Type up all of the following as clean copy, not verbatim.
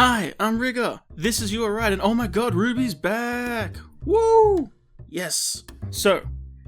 Hi, I'm Rigger. This is You Are Right, and oh my god, Ruby's back! Woo! Yes. So,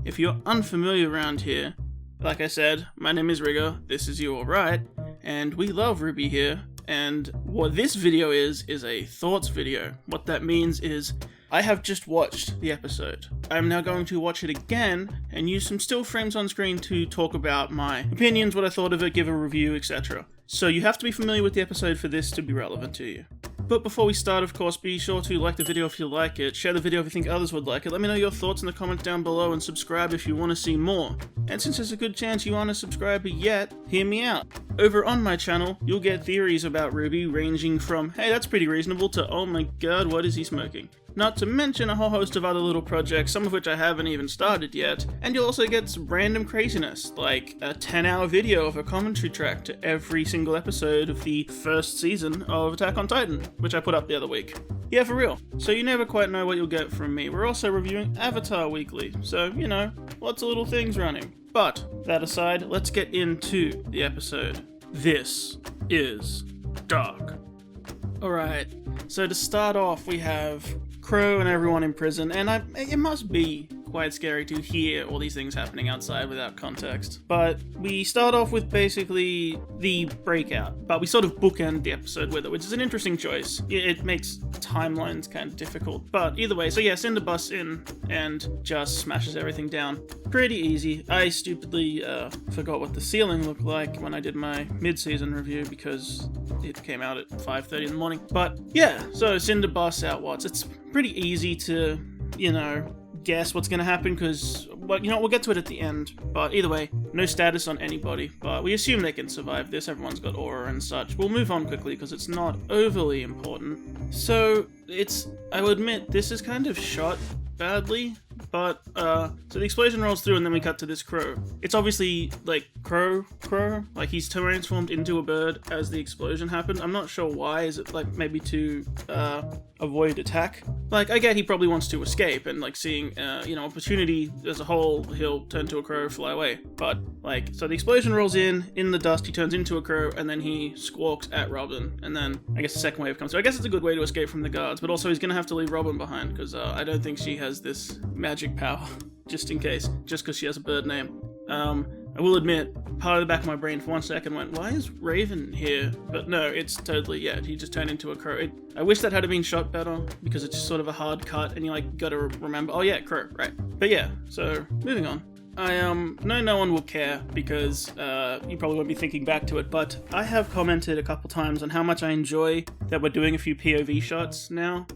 if you're unfamiliar around here, like I said, my name is Rigger, this is You Are Right, and we love Ruby here, and what this video is a thoughts video. What that means is, I have just watched the episode. I'm now going to watch it again and use some still frames on screen to talk about my opinions, what I thought of it, give a review, etc. So you have to be familiar with the episode for this to be relevant to you. But before we start, of course, be sure to like the video if you like it, share the video if you think others would like it, let me know your thoughts in the comments down below, and subscribe if you want to see more. And since there's a good chance you aren't a subscriber yet, hear me out. Over on my channel, you'll get theories about Ruby ranging from, hey, that's pretty reasonable, to, oh my god, what is he smoking? Not to mention a whole host of other little projects, some of which I haven't even started yet, and you'll also get some random craziness, like a 10-hour video of a commentary track to every single episode of the first season of Attack on Titan, which I put up the other week. Yeah, for real. So you never quite know what you'll get from me. We're also reviewing Avatar weekly, so, you know, lots of little things running. But, that aside, let's get into the episode. This is Dark. Alright, so to start off we have Crow and everyone in prison, and it must be quite scary to hear all these things happening outside without context. But we start off with basically the breakout, but we sort of bookend the episode with it, which is an interesting choice. It makes timelines kind of difficult, but either way, so yeah, Cinder busts in and just smashes everything down. Pretty easy. I stupidly forgot what the ceiling looked like when I did my mid-season review because it came out at 5:30 in the morning. But yeah, so Cinder busts out Watts. It's pretty easy to, guess what's going to happen because, well, we'll get to it at the end. But either way, no status on anybody. But we assume they can survive this. Everyone's got aura and such. We'll move on quickly because it's not overly important. So I will admit, this is kind of shot badly. But, so the explosion rolls through and then we cut to this Crow. It's obviously, like, Crow, like he's transformed into a bird as the explosion happened. I'm not sure why. Is it, like, maybe to, avoid attack? Like, I get he probably wants to escape and, like, seeing, opportunity as a whole, he'll turn to a crow, fly away. But, like, so the explosion rolls in the dust, he turns into a crow, and then he squawks at Robin, and then, I guess the second wave comes through. I guess it's a good way to escape from the guards, but also he's gonna have to leave Robin behind, because, I don't think she has this magic power, just in case, just because she has a bird name. I will admit, part of the back of my brain for 1 second went, why is Raven here? But no, it's totally, yeah, he just turned into a crow. I wish that had been shot better, because it's just sort of a hard cut, and you, like, gotta remember, oh yeah, crow, right. But yeah, so, moving on. I know no one will care because you probably won't be thinking back to it, but I have commented a couple times on how much I enjoy that we're doing a few POV shots now,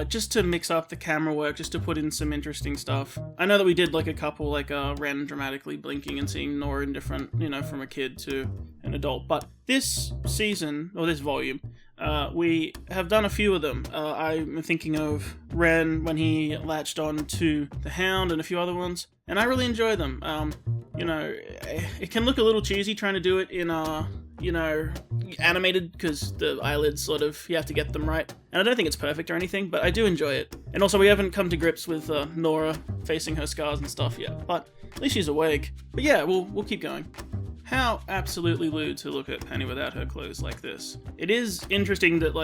just to mix up the camera work, just to put in some interesting stuff. I know that we did like a couple, like Ren dramatically blinking and seeing Nora in different, from a kid to an adult, but this season, or this volume, we have done a few of them. I'm thinking of Ren when he latched on to the Hound and a few other ones, and I really enjoy them. It can look a little cheesy trying to do it in animated, because the eyelids sort of, you have to get them right. And I don't think it's perfect or anything, but I do enjoy it. And also, we haven't come to grips with Nora facing her scars and stuff yet, but at least she's awake. But yeah, we'll keep going. How absolutely lewd to look at Penny without her clothes like this. It is interesting that,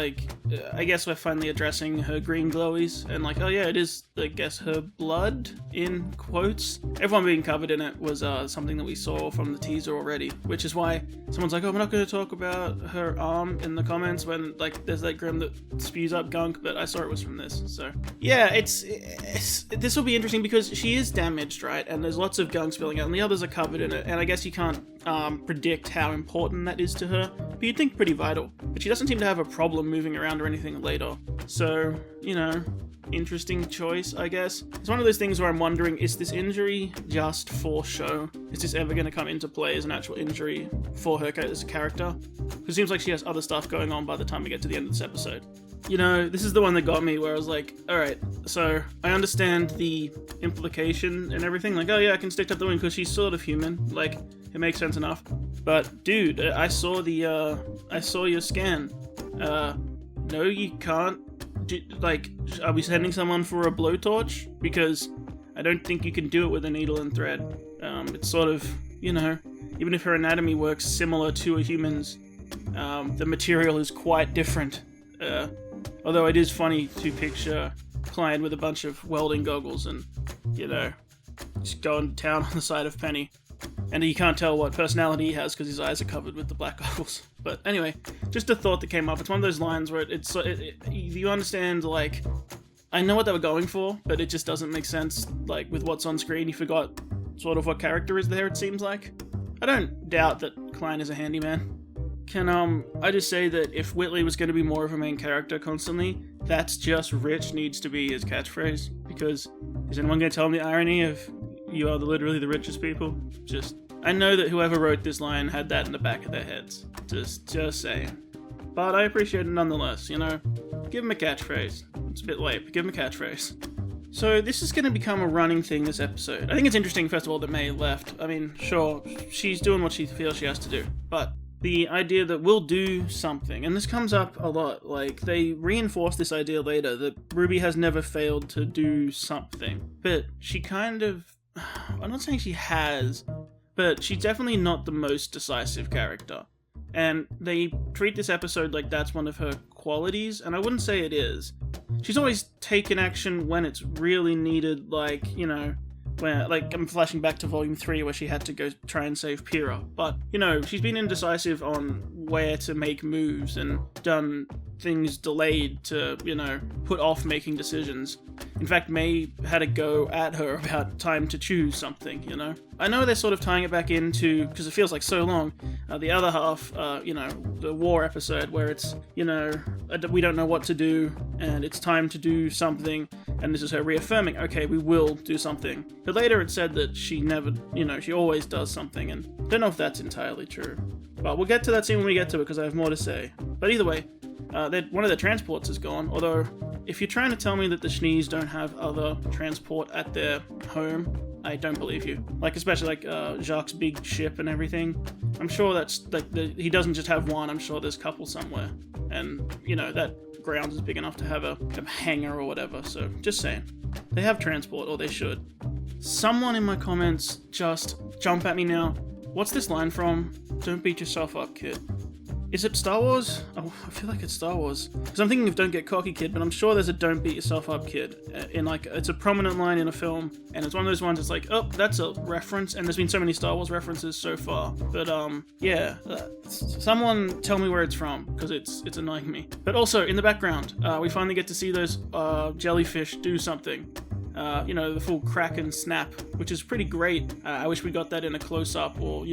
I guess we're finally addressing her green glowies, and oh yeah, it is, I guess, her blood, in quotes. Everyone being covered in it was something that we saw from the teaser already, which is why someone's like, oh, we're not going to talk about her arm in the comments when, there's that Grim that spews up gunk, but I saw it was from this, so. Yeah, this will be interesting because she is damaged, right, and there's lots of gunk spilling out, and the others are covered in it, and I guess you can't predict how important that is to her, but you'd think pretty vital. But she doesn't seem to have a problem moving around or anything later. So, interesting choice, I guess. It's one of those things where I'm wondering, is this injury just for show? Is this ever going to come into play as an actual injury for her as a character? Because it seems like she has other stuff going on by the time we get to the end of this episode. This is the one that got me, where I was like, alright, so I understand the implication and everything, oh yeah, I can stick up the wing because she's sort of human, it makes sense enough. But, dude, I saw your scan. No, you can't. Are we sending someone for a blowtorch? Because I don't think you can do it with a needle and thread. It's sort of, even if her anatomy works similar to a human's, the material is quite different. Although it is funny to picture Klein with a bunch of welding goggles and, just going to town on the side of Penny. And you can't tell what personality he has because his eyes are covered with the black goggles. But anyway, just a thought that came up. It's one of those lines where you understand, like, I know what they were going for, but it just doesn't make sense, like, with what's on screen. You forgot sort of what character is there, it seems like. I don't doubt that Klein is a handyman. Can I just say that if Whitley was going to be more of a main character constantly, that's just rich needs to be his catchphrase. Because is anyone going to tell him the irony of you are literally the richest people? I know that whoever wrote this line had that in the back of their heads. Just saying. But I appreciate it nonetheless, Give him a catchphrase. It's a bit late, but give him a catchphrase. So this is going to become a running thing this episode. I think it's interesting, first of all, that May left. I mean, sure, she's doing what she feels she has to do. But the idea that we'll do something, and this comes up a lot, like, they reinforce this idea later that Ruby has never failed to do something. But she kind of... I'm not saying she has, but she's definitely not the most decisive character. And they treat this episode like that's one of her qualities, and I wouldn't say it is. She's always taken action when it's really needed, like, where, like, I'm flashing back to Volume 3 where she had to go try and save Pyrrha. But, she's been indecisive on where to make moves and done things delayed to, put off making decisions. In fact, May had a go at her about time to choose something, I know they're sort of tying it back into, because it feels like so long, the other half, the war episode where it's, we don't know what to do, and it's time to do something, and this is her reaffirming, okay, we will do something. But later it said that she never, she always does something, and I don't know if that's entirely true. But we'll get to that scene when we get to it, because I have more to say. But either way, one of their transports is gone, although if you're trying to tell me that the Schnees don't have other transport at their home, I don't believe you. Like, especially like Jacques' big ship and everything. I'm sure that's like he doesn't just have one. I'm sure there's a couple somewhere, and that ground is big enough to have a hangar or whatever. So just saying, they have transport, or they should. Someone in my comments just jump at me now. What's this line from? Don't beat yourself up, kid. Is it Star Wars? Oh, I feel like it's Star Wars. Because I'm thinking of Don't Get Cocky, Kid, but I'm sure there's a Don't Beat Yourself Up, Kid. It's a prominent line in a film, and it's one of those ones that's like, oh, that's a reference, and there's been so many Star Wars references so far. But, yeah, someone tell me where it's from, because it's annoying me. But also, in the background, we finally get to see those jellyfish do something. The full crack and snap, which is pretty great. I wish we got that in a close-up or,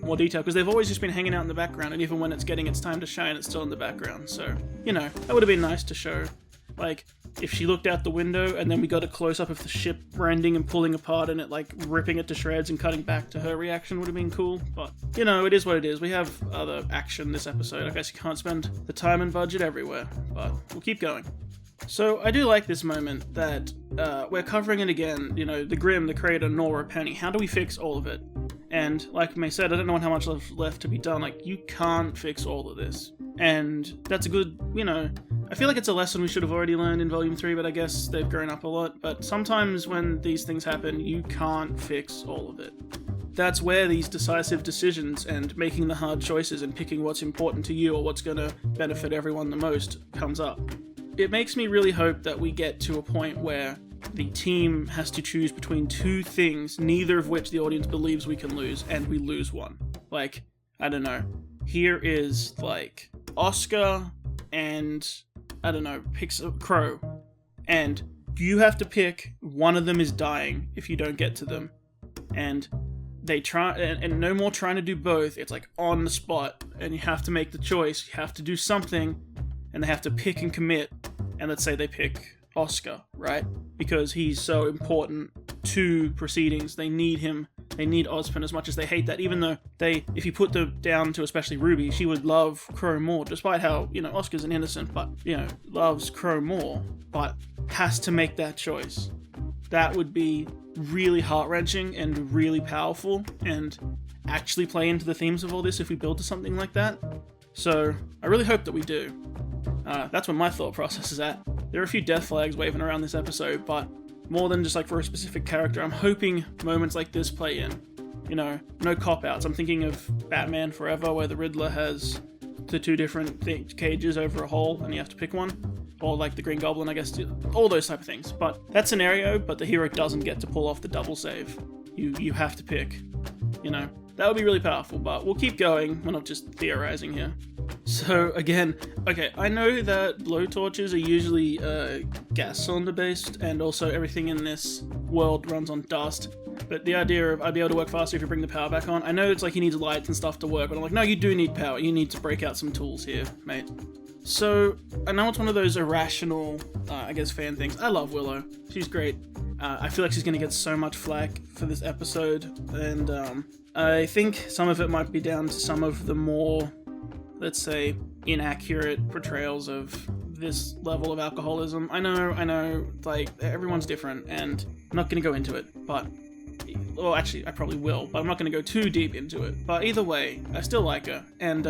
more detail, because they've always just been hanging out in the background, and even when it's getting its time to shine, it's still in the background. So, that would have been nice to show. Like, if she looked out the window, and then we got a close-up of the ship rending and pulling apart, and it, like, ripping it to shreds and cutting back to her reaction would have been cool. But, it is what it is. We have other action this episode. I guess you can't spend the time and budget everywhere, but we'll keep going. So, I do like this moment that we're covering it again, the Grimm, the Crater, Nora, Penny. How do we fix all of it? And, like May said, I don't know how much left to be done. Like, you can't fix all of this. And that's a good, I feel like it's a lesson we should have already learned in Volume 3, but I guess they've grown up a lot. But sometimes when these things happen, you can't fix all of it. That's where these decisive decisions and making the hard choices and picking what's important to you or what's going to benefit everyone the most comes up. It makes me really hope that we get to a point where the team has to choose between two things, neither of which the audience believes we can lose, and we lose one. Like, I don't know. Here is, like, Oscar and, I don't know, picks a Crow. And you have to pick, one of them is dying if you don't get to them. And they try, and no more trying to do both. It's like on the spot, and you have to make the choice. You have to do something, and they have to pick and commit. And let's say they pick Oscar, right? Because he's so important to proceedings. They need him. They need Ozpin as much as they hate that, even though if you put them down to especially Ruby, she would love Crow more, despite how, Oscar's an innocent, but, loves Crow more, but has to make that choice. That would be really heart-wrenching and really powerful, and actually play into the themes of all this if we build to something like that. So, I really hope that we do. That's where my thought process is at. There are a few death flags waving around this episode, but more than just like for a specific character, I'm hoping moments like this play in. No cop-outs. I'm thinking of Batman Forever, where the Riddler has the two different cages over a hole, and you have to pick one. Or like the Green Goblin, I guess, all those type of things. But that scenario, but the hero doesn't get to pull off the double save. You have to pick, you know. That would be really powerful, but we'll keep going. We're not just theorizing here. So again, okay, I know that blowtorches are usually gas cylinder based, and also everything in this world runs on dust. But the idea of I'd be able to work faster if you bring the power back on. I know it's like he needs lights and stuff to work, but I'm like, no, you do need power. You need to break out some tools here, mate. So, I know it's one of those irrational, I guess, fan things. I love Willow. She's great. I feel like she's going to get so much flack for this episode, and I think some of it might be down to some of the more, let's say, inaccurate portrayals of this level of alcoholism. I know, like, everyone's different, and I'm not going to go into it, but... Well, actually, I probably will, but I'm not going to go too deep into it. But either way, I still like her, and,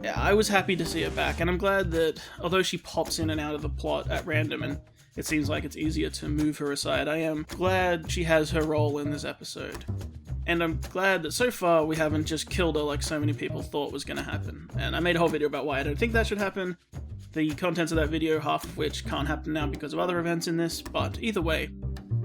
yeah, I was happy to see her back, and I'm glad that, although she pops in and out of the plot at random, and it seems like it's easier to move her aside, I am glad she has her role in this episode. And I'm glad that so far we haven't just killed her like so many people thought was going to happen. And I made a whole video about why I don't think that should happen. The contents of that video, half of which can't happen now because of other events in this, but either way,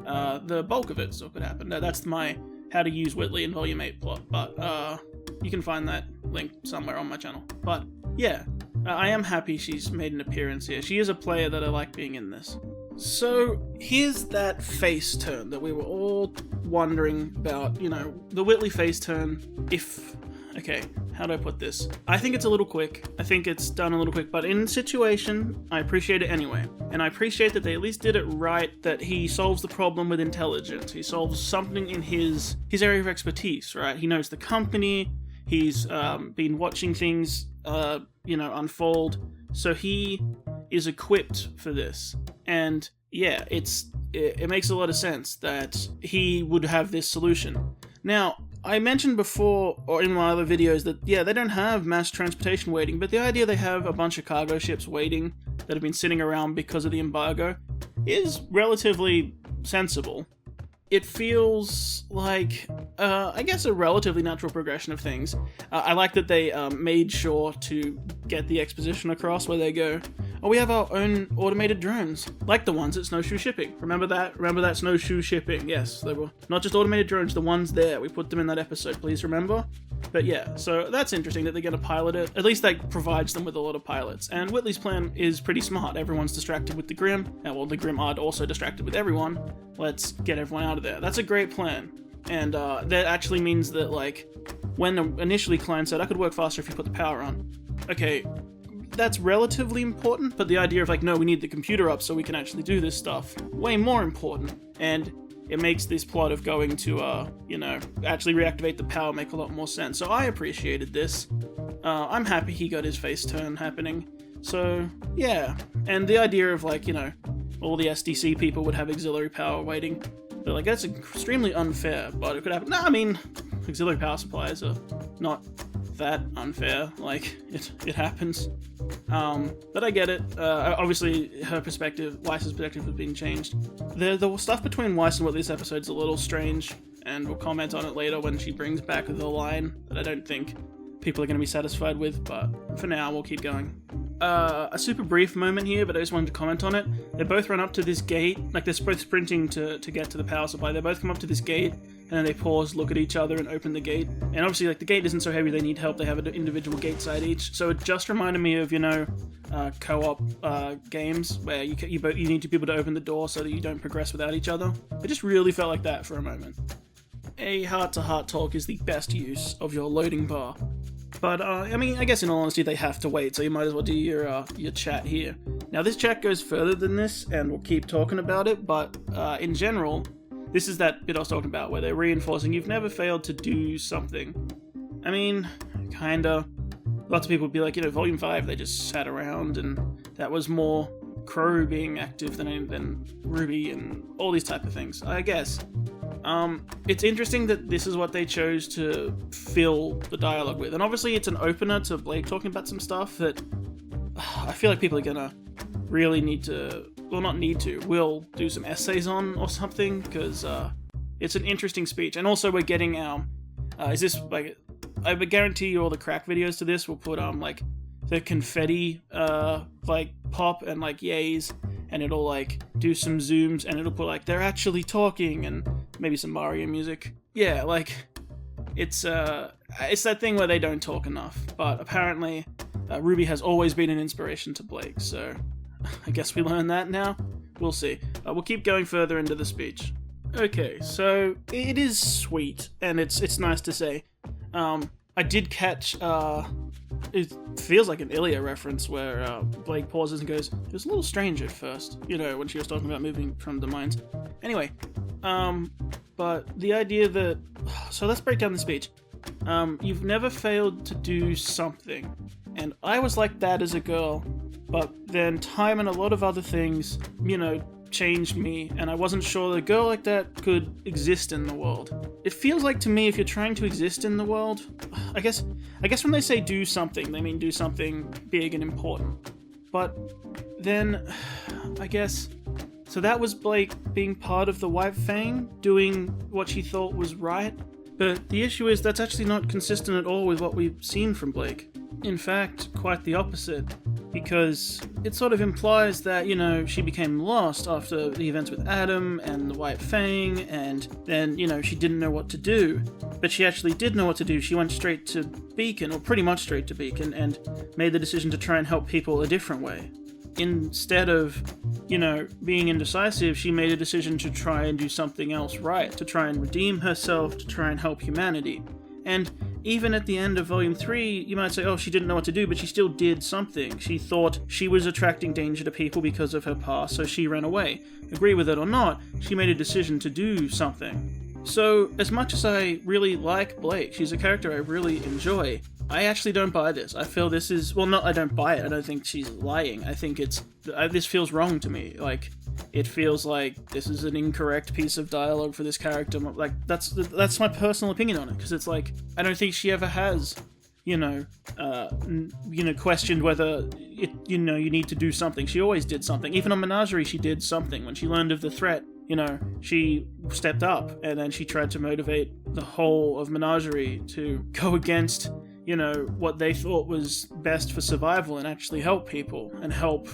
the bulk of it still could happen. No, that's my how to use Whitley in Volume 8 plot, but you can find that link somewhere on my channel. But yeah, I am happy she's made an appearance here. She is a player that I like being in this. So here's that face turn that we were all wondering about, you know, the Whitley face turn. Okay, how do I put this? I think it's a little quick. I think it's done a little quick, but in situation, I appreciate it anyway. And I appreciate that they at least did it right, that he solves the problem with intelligence. He solves something in his area of expertise, right? He knows the company, he's been watching things, unfold, so he is equipped for this. And yeah, it makes a lot of sense that he would have this solution. Now, I mentioned before, or in my other videos, that, yeah, they don't have mass transportation waiting, but the idea they have a bunch of cargo ships waiting that have been sitting around because of the embargo is relatively sensible. It feels like, I guess, a relatively natural progression of things. I like that they made sure to get the exposition across where they go, oh, we have our own automated drones, like the ones at Snowshoe Shipping. Remember that? Remember that Snowshoe Shipping? Yes, they were not just automated drones, the ones there. We put them in that episode, please remember? But yeah, so that's interesting that they're going to pilot it. At least that provides them with a lot of pilots. And Whitley's plan is pretty smart. Everyone's distracted with the Grim. Well, the Grim are also distracted with everyone. Let's get everyone out of there. That's a great plan. And that actually means that, like, when initially Klein said, I could work faster if you put the power on. Okay, that's relatively important, but the idea of, like, no, we need the computer up so we can actually do this stuff, way more important. And it makes this plot of going to, actually reactivate the power make a lot more sense. So I appreciated this. I'm happy he got his face turn happening. So, yeah. And the idea of, like, all the SDC people would have auxiliary power waiting. They're like, that's extremely unfair, but it could happen. No, I mean, auxiliary power supplies are not that unfair. Like, it happens. But I get it. Obviously, her perspective, Weiss's perspective has been changed. The stuff between Weiss and Whitley this episode's a little strange, and we'll comment on it later when she brings back the line that I don't think people are going to be satisfied with, but for now, we'll keep going. A super brief moment here, but I just wanted to comment on it. They both run up to this gate, like they're both sprinting to get to the power supply. They both come up to this gate, and then they pause, look at each other, and open the gate. And obviously, like, the gate isn't so heavy, they need help, they have an individual gate side each. So it just reminded me of, co-op games, where you need to be able to open the door so that you don't progress without each other. It just really felt like that for a moment. A heart-to-heart talk is the best use of your loading bar. But, I guess in all honesty, they have to wait, so you might as well do your chat here. Now, this chat goes further than this, and we'll keep talking about it, but in general, this is that bit I was talking about, where they're reinforcing you've never failed to do something. I mean, kinda. Lots of people would be like, Volume 5, they just sat around, and that was more Crow being active than Ruby, and all these type of things, I guess. It's interesting that this is what they chose to fill the dialogue with. And obviously it's an opener to Blake talking about some stuff that I feel like people are gonna really will do some essays on or something, because it's an interesting speech. And also we're getting I would guarantee you all the crack videos to this will put the confetti, like, pop and, like, yays, and it'll, like, do some zooms, and it'll put, like, they're actually talking, and maybe some Mario music. Yeah, like, it's that thing where they don't talk enough, but apparently RWBY has always been an inspiration to Blake, so I guess we learn that now. We'll see. We'll keep going further into the speech. Okay, so it is sweet, and it's nice to say. I did catch, it feels like an Ilya reference where Blake pauses and goes, it was a little strange at first, you know, when she was talking about moving from the mines. Anyway, but the idea that, so let's break down the speech. You've never failed to do something, and I was like that as a girl, but then time and a lot of other things, you know, changed me, and I wasn't sure that a girl like that could exist in the world. It feels like to me, if you're trying to exist in the world, I guess when they say do something, they mean do something big and important. But then, I guess, so that was Blake being part of the White Fang, doing what she thought was right. But the issue is that's actually not consistent at all with what we've seen from Blake. In fact, quite the opposite. Because it sort of implies that, you know, she became lost after the events with Adam and the White Fang, and then, you know, she didn't know what to do. But she actually did know what to do. She went straight to Beacon, or pretty much straight to Beacon, and made the decision to try and help people a different way. Instead of, you know, being indecisive, she made a decision to try and do something else right, to try and redeem herself, to try and help humanity. And even at the end of Volume 3, you might say, oh, she didn't know what to do, but she still did something. She thought she was attracting danger to people because of her past, so she ran away. Agree with it or not, she made a decision to do something. So, as much as I really like Blake, she's a character I really enjoy, I actually don't buy this. I feel this is, well, not I don't buy it, I don't think she's lying. I think this feels wrong to me. Like, it feels like this is an incorrect piece of dialogue for this character. Like, that's my personal opinion on it, because it's like, I don't think she ever has, questioned whether, you need to do something. She always did something. Even on Menagerie, she did something. When she learned of the threat, she stepped up, and then she tried to motivate the whole of Menagerie to go against, what they thought was best for survival and actually help people and help,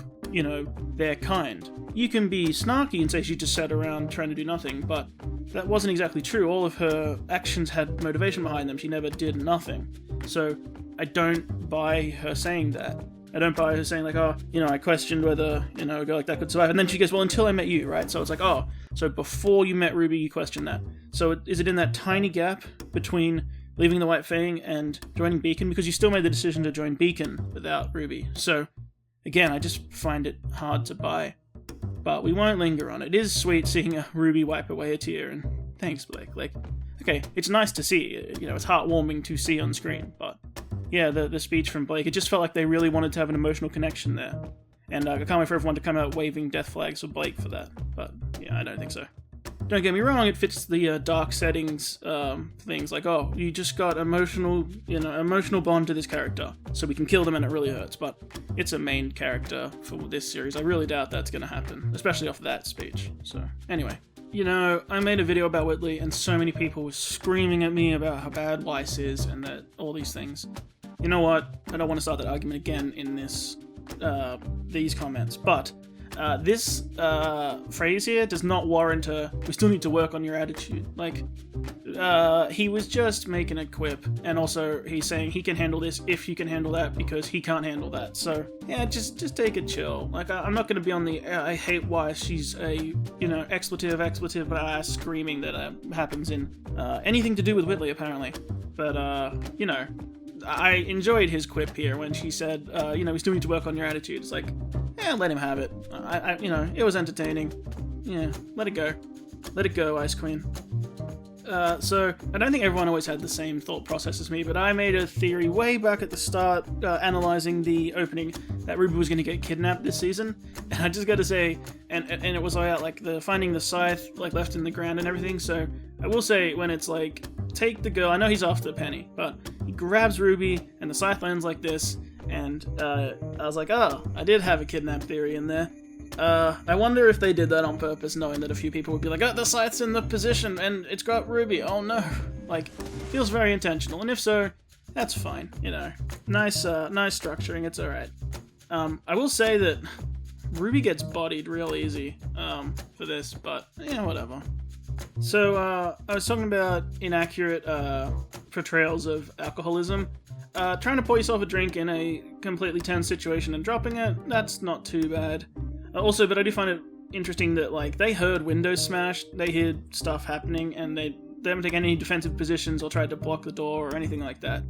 their kind. You can be snarky and say she just sat around trying to do nothing, but that wasn't exactly true. All of her actions had motivation behind them. She never did nothing. So I don't buy her saying that. I don't buy her saying like, oh, I questioned whether, a girl like that could survive. And then she goes, well, until I met you, right? So it's like, oh, so before you met RWBY, you questioned that. So is it in that tiny gap between leaving the White Fang and joining Beacon? Because you still made the decision to join Beacon without RWBY. So again, I just find it hard to buy. But we won't linger on it. It is sweet seeing a RWBY wipe away a tear, and thanks, Blake. Like, okay, it's nice to see. It's heartwarming to see on screen, but yeah, the speech from Blake, it just felt like they really wanted to have an emotional connection there. And I can't wait for everyone to come out waving death flags for Blake for that. But yeah, I don't think so. Don't get me wrong, it fits the dark settings things, like, oh, you just got emotional bond to this character, so we can kill them and it really hurts, but it's a main character for this series. I really doubt that's going to happen, especially off that speech. So, anyway. I made a video about Whitley, and so many people were screaming at me about how bad Weiss is, and that all these things. You know what? I don't want to start that argument again in these comments, but this phrase here does not warrant we still need to work on your attitude. Like, he was just making a quip, and also he's saying he can handle this if you can handle that, because he can't handle that. So, yeah, just take it chill. Like, I'm not going to be on the I hate why she's a, expletive, screaming that happens in anything to do with Whitley, apparently. But, I enjoyed his quip here when she said, we still need to work on your attitude. It's like, let him have it. It was entertaining. Yeah, let it go. Let it go, Ice Queen. So, I don't think everyone always had the same thought process as me, but I made a theory way back at the start, analyzing the opening, that RWBY was going to get kidnapped this season. And I just got to say, and it was like the finding the scythe, like, left in the ground and everything, so I will say, when it's like, take the girl, I know he's after Penny, but he grabs RWBY, and the scythe lands like this, and I was like, oh, I did have a kidnap theory in there. I wonder if they did that on purpose, knowing that a few people would be like, oh, the scythe's in the position, and it's got RWBY, oh no. Like, feels very intentional, and if so, that's fine, you know. Nice structuring, it's alright. I will say that RWBY gets bodied real easy for this, but yeah, whatever. So, I was talking about inaccurate portrayals of alcoholism. Trying to pour yourself a drink in a completely tense situation and dropping it, that's not too bad. Also, but I do find it interesting that, like, they heard windows smashed, they heard stuff happening, and they haven't taken any defensive positions or tried to block the door or anything like that.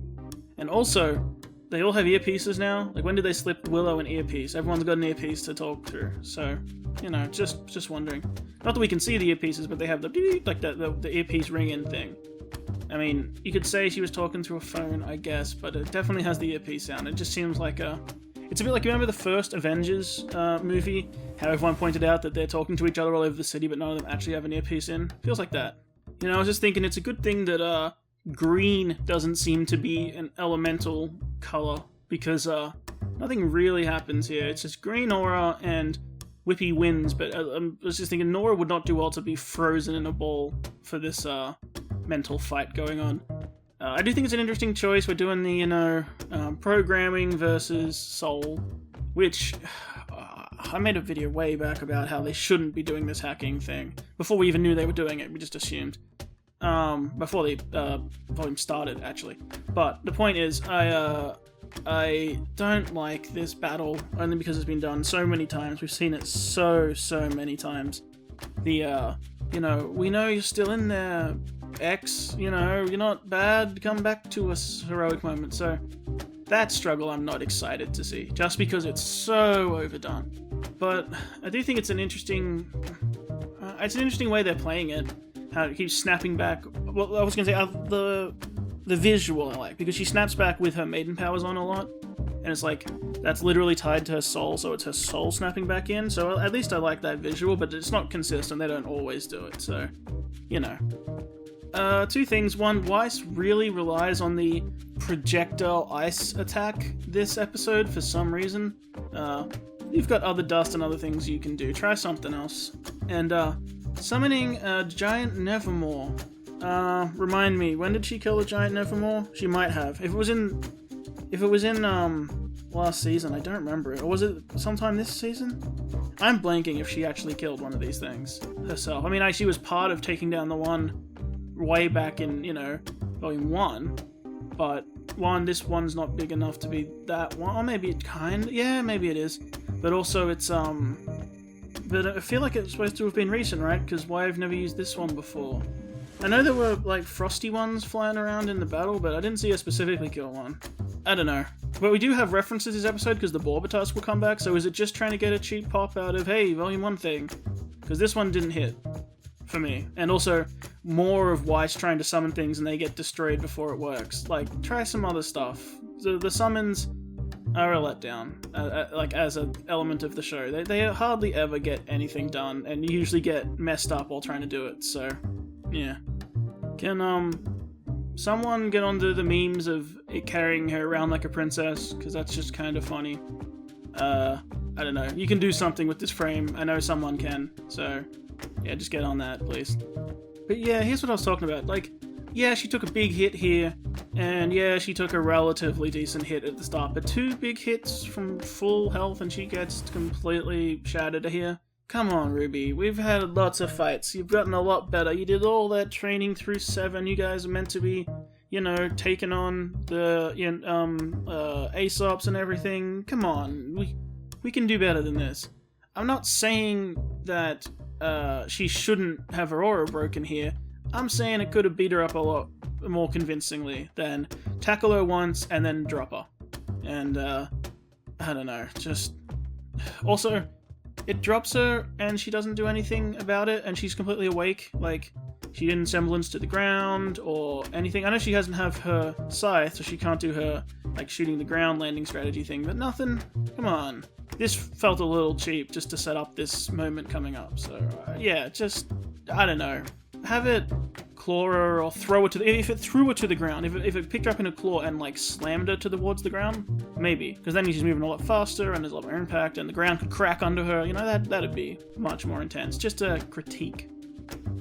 And also, they all have earpieces now. Like, when did they slip Willow an earpiece? Everyone's got an earpiece to talk through. So, you know, just wondering. Not that we can see the earpieces, but they have the like the earpiece ring-in thing. I mean, you could say she was talking through a phone, I guess, but it definitely has the earpiece sound. It just seems like it's a bit like, you remember the first Avengers movie? How everyone pointed out that they're talking to each other all over the city, but none of them actually have an earpiece in? Feels like that. You know, I was just thinking it's a good thing that green doesn't seem to be an elemental color, because nothing really happens here. It's just green aura and Whippy wins, but I was just thinking Nora would not do well to be frozen in a ball for this mental fight going on. I do think it's an interesting choice. We're doing the, you know, programming versus soul, which I made a video way back about how they shouldn't be doing this hacking thing. Before we even knew they were doing it, we just assumed. Before the volume started, actually. But the point is, I don't like this battle, only because it's been done so many times. We've seen it so many times. The, you know, we know you're still in there, X, you know, you're not bad, come back to us heroic moment. So, that struggle I'm not excited to see, just because it's so overdone. But I do think it's an interesting way they're playing it. How it keeps snapping back. Well, I was going to say, the visual I like, because she snaps back with her maiden powers on a lot, and it's like, that's literally tied to her soul, so it's her soul snapping back in, so at least I like that visual, but it's not consistent, they don't always do it, so, you know. Two things. One, Weiss really relies on the projectile ice attack this episode for some reason. You've got other dust and other things you can do. Try something else. And, summoning a giant Nevermore. Remind me, when did she kill the giant Nevermore? She might have. If it was in last season, I don't remember it. Or was it sometime this season? I'm blanking if she actually killed one of these things herself. I mean, she was part of taking down the one way back in, you know, volume 1, but this one's not big enough to be that one. Or maybe it yeah, maybe it is. But also it's, but I feel like it's supposed to have been recent, right? Because why I've never used this one before. I know there were, like, frosty ones flying around in the battle, but I didn't see her specifically kill one. I don't know. But we do have references this episode, because the Borbatusk will come back, so is it just trying to get a cheap pop out of, hey, volume 1 thing? Because this one didn't hit, for me. And also, more of Weiss trying to summon things and they get destroyed before it works. Like, try some other stuff. The summons are a letdown, like, as an element of the show. They hardly ever get anything done, and usually get messed up while trying to do it, so, yeah. Can, someone get onto the memes of it carrying her around like a princess, because that's just kind of funny. I don't know. You can do something with this frame. I know someone can, so, yeah, just get on that, please. But yeah, here's what I was talking about. Like, yeah, she took a big hit here, and yeah, she took a relatively decent hit at the start, but 2 big hits from full health and she gets completely shattered here. Come on, RWBY, we've had lots of fights, you've gotten a lot better, you did all that training through 7, you guys are meant to be, you know, taking on the, Aesops and everything. Come on, we can do better than this. I'm not saying that, she shouldn't have her aura broken here. I'm saying it could have beat her up a lot more convincingly than tackle her once and then drop her. And, I don't know, just... Also, it drops her and she doesn't do anything about it and she's completely awake. Like, she didn't semblance to the ground or anything. I know she doesn't have her scythe, so she can't do her, like, shooting the ground landing strategy thing, but nothing. Come on. This felt a little cheap just to set up this moment coming up. So, yeah, just, I don't know. Have it claw her or throw her to the... If it threw her to the ground, if it picked her up in a claw and, like, slammed her towards the ground, maybe. Because then she's moving a lot faster and there's a lot more impact and the ground could crack under her. You know, that'd be much more intense. Just a critique.